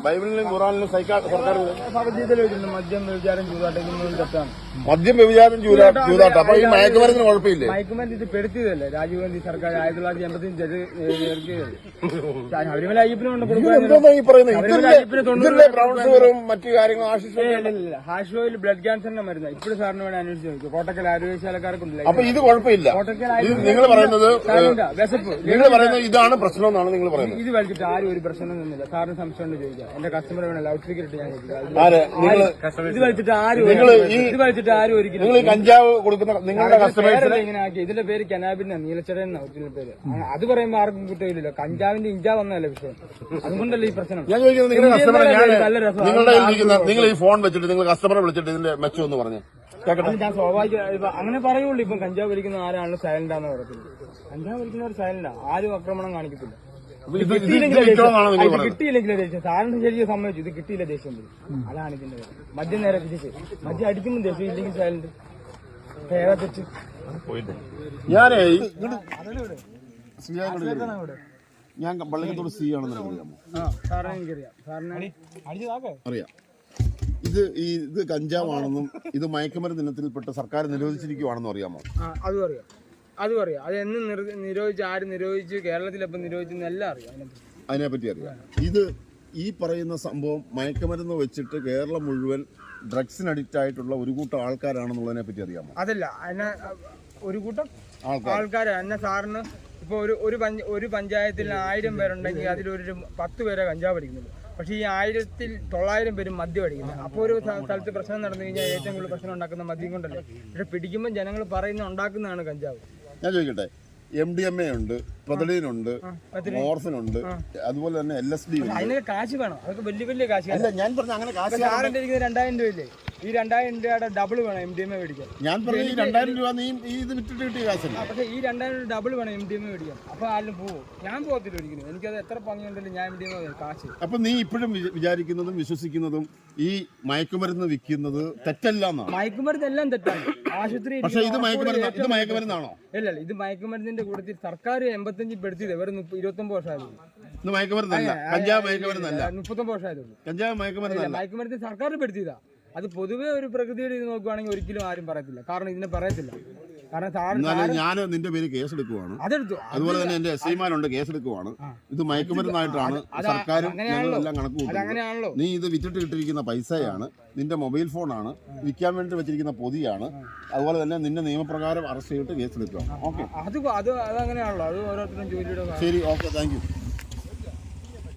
ബൈബിളിലും ഖുറാനിലും സർക്കാർ ഭഗവത്ഗീതയിൽ വെച്ചിട്ടുണ്ട് മദ്യം വ്യഭിചാരം ചൂതാട്ടം തെറ്റാണ്. മദ്യം വ്യഭിചാരം ചൂതാട്ടം. അപ്പൊ ഈ മയക്കുമരുന്നിന് കുഴപ്പമില്ലേ? മയക്കുമരുന്ന് ഇത് പെടുത്തിയതല്ലേ രാജീവ് ഗാന്ധി സർക്കാർ 1985 ശബരിമല അയ്യപ്പനുണ്ട് മറ്റു കാര്യങ്ങൾ ഹാഷ്വയിൽ ബ്ലഡ് ക്യാൻസറിന്റെ മരുന്ന് ഇപ്പോഴും സാറിന് വേണം അന്വേഷിച്ച് നോക്കും. കോട്ടക്കൽ ആരോഗ്യശാലക്കാർക്കുണ്ട്. അപ്പൊ ഇത് കുഴപ്പമില്ല. നിങ്ങൾ പറയുന്നത് വിശപ്പ് നിങ്ങൾ പറയുന്നത് ഇതാണ് പ്രശ്നം എന്നാണ് നിങ്ങൾ പറയുന്നത്. ഇത് വലിച്ചിട്ട് ആരും ഒരു പ്രശ്നം ഒന്നുമില്ല. സാറിന് സംശയം ഉണ്ട് ചോദിക്കാം. എന്റെ കസ്റ്റമർ വേണം ലൗഡ് സ്പീക്കർ ഇട്ട് ഞാൻ ഇത് വലിച്ചിട്ട് ആരും ഒരിക്കലും നിങ്ങൾ കഞ്ചാവ് കൊടുക്കുന്ന നിങ്ങളുടെ കസ്റ്റമേഴ്സിനെ ഇങ്ങനെ ആക്കി. ഇതിന്റെ പേര് കനാബിന്റെ നീലച്ചടൻ എന്ന ഒറിജിനൽ പേര്. അത് പറയുമ്പോൾ ആർക്കും കുറ്റമില്ലല്ലോ. കഞ്ചാവിന്റെ ഇഞ്ചാ വന്നതല്ല വിഷയം. അതുകൊണ്ടല്ലേ ഈ പ്രശ്നം. ഞാൻ ചോദിക്കുന്നത് നിങ്ങളുടെ കസ്റ്റമറെ നിങ്ങൾ ഈ ഫോൺ വെച്ചിട്ട് നിങ്ങൾ കസ്റ്റമറെ വിളിച്ചിട്ട് ഇതിന്റെ മെച്ചം എന്ന് പറഞ്ഞു ഞാൻ സ്വാഭാവിക അങ്ങനെ പറയുള്ളൂ. ഇപ്പം കഞ്ചാവ് വലിക്കുന്ന ആരാണല്ലോ സൈലന്റാന്ന് പറയത്തില്ല. കഞ്ചാവ് വലിക്കുന്നവർ സൈലന്റാ. ആരും ആക്രമണം കാണിക്കത്തില്ല. കിട്ടിയില്ലെങ്കിൽ ദേഷ്യം. സാറിന് ശരിക്കും സമ്മതിച്ചു. ഇത് കിട്ടിയില്ല ദേഷ്യം വരും. അതാണ് ഇതിന്റെ പേര്. മദ്യം നേരെ തിരിച്ച് മദ്യം അടിക്കുമ്പോൾ ദേഷ്യം ഇല്ലെങ്കിൽ സൈലന്റ് ഏതാ തെറ്റ്. ഞാനേ ഞാൻ പള്ളിക്കത്തോട് സി ആണെന്ന് അറിയാം. ഇത് കഞ്ചാവാണെന്നും ഇത് മയക്കുമരുന്ന് ഇനത്തിൽപ്പെട്ട് സർക്കാർ നിരോധിച്ചിരിക്കുവാണെന്നും അറിയാമോ? അതും അറിയാം. അത് എന്ന് നിരോധിച്ച് ആര് നിരോധിച്ച് കേരളത്തിലെപ്പം നിരോധിച്ചെന്ന് എല്ലാം അറിയാം. അതിനെപ്പറ്റി അറിയാം. ഇത് ഈ പറയുന്ന സംഭവം മയക്കുമരുന്ന് വെച്ചിട്ട് കേരളം മുഴുവൻ ഡ്രഗ്സിന് അഡിക്റ്റ് ആയിട്ടുള്ള ഒരു കൂട്ടം ആൾക്കാരാണെന്നുള്ളതിനെ പറ്റി അറിയാമോ? അതല്ല അതിനെ ഒരു കൂട്ടം ആൾക്കാർ എന്നെ സാറിന് ഇപ്പൊ ഒരു പഞ്ചായത്തിൽ 1000 പേരുണ്ടെങ്കിൽ അതിലൊരു 10 പേരെ കഞ്ചാവ് അടിക്കുന്നുള്ളൂ. പക്ഷേ ഈ 1900 പേരും മദ്യം അടിക്കുന്നത്. അപ്പോൾ ഒരു സ്ഥലത്ത് പ്രശ്നം നടന്നു കഴിഞ്ഞാൽ ഏറ്റവും കൂടുതൽ പ്രശ്നം ഉണ്ടാക്കുന്ന മദ്യം കൊണ്ടല്ലേ. പക്ഷെ പിടിക്കുമ്പോൾ ജനങ്ങൾ പറയുന്ന ഉണ്ടാക്കുന്നതാണ് കഞ്ചാവ്. ഞാൻ ചോദിക്കട്ടെ, MDMA ഉണ്ട്, പ്രതലീനുണ്ട്, മോർഫിനുണ്ട്, അതുപോലെ തന്നെ LSD ഉണ്ട്. അതിനൊക്കെ കാശ് വേണം. അതൊക്കെ വലിയ കാശ്. അല്ല ഞാൻ പറഞ്ഞ അങ്ങനെ കാശ് 2000 രൂപയില്ലേ? ഈ 2000 രൂപയുടെ ഡബിൾ വേണം MDMA മേടിക്കാൻ. ഞാൻ പറഞ്ഞു ഈ 2000 രൂപ നീ ഇത് വിറ്റിട്ട് കിട്ടിയ കാശല്ല. പക്ഷേ ഈ 2000 ഡബിൾ വേണം MDMA മേടിക്കാൻ. അപ്പൊ ആരും പോവും. ഞാൻ പോകത്തില്ല ഒരിക്കലും. എനിക്കത് എത്ര ഭംഗിയുണ്ടല്ലോ ഞാൻ MDMA കാശ്. അപ്പൊ നീ ഇപ്പോഴും വിചാരിക്കുന്നതും വിശ്വസിക്കുന്നതും ഈ മയക്കുമരുന്ന് വിൽക്കുന്നത് തെറ്റല്ല എന്നാണ്? മയക്കുമരുന്ന് എല്ലാം തെറ്റാണ്. ആശുപത്രി പക്ഷേ ഇത് മയക്കുമരുന്നാണോ? ഇല്ല ഇത് മയക്കുമരുന്നിന്റെ കൂട്ടത്തിൽ സർക്കാർ 85 പെടുത്തിയത് വെറും 29 വർഷമായിരുന്നു. ഇത് മയക്കുമരുന്നല്ല, കഞ്ചാവ് മയക്കുമരുന്നല്ല. 39 വർഷമായിരുന്നു. കഞ്ചാവ് മയക്കുമരുന്നല്ല. മയക്കുമരുന്ന് സർക്കാർ പെടുത്തിയതാ. അത് പൊതുവെ ഒരു പ്രകൃതിയുടെ ഇത് നോക്കുവാണെങ്കിൽ ഒരിക്കലും ആരും പറയത്തില്ല. കാരണം ഇതിനെ പറയത്തില്ല. കാരണം ഞാൻ നിന്റെ പേര് കേസെടുക്കുവാണ്. അതെടുത്തു. അതുപോലെ തന്നെ എന്റെ SIമാരുണ്ട്, കേസെടുക്കുവാണ്. ഇത് മയക്കുമരുന്നായിട്ടാണ് സർക്കാരും എല്ലാം കണക്ക് കൂട്ടുന്നത്. നീ ഇത് വിറ്റിട്ട് കിട്ടിയിരിക്കുന്ന പൈസയാണ്, നിന്റെ മൊബൈൽ ഫോണാണ്, വിൽക്കാൻ വേണ്ടി വെച്ചിരിക്കുന്ന പൊതിയാണ്. അതുപോലെ തന്നെ നിന്റെ നിയമപ്രകാരം അറസ്റ്റ് ചെയ്തിട്ട് കേസെടുക്കുക. ഓക്കെ, അത് അങ്ങനെയാണല്ലോ. അത് ഓരോരുത്തരും ജോലിയുടെ. ശരി, ഓക്കെ, താങ്ക് യു.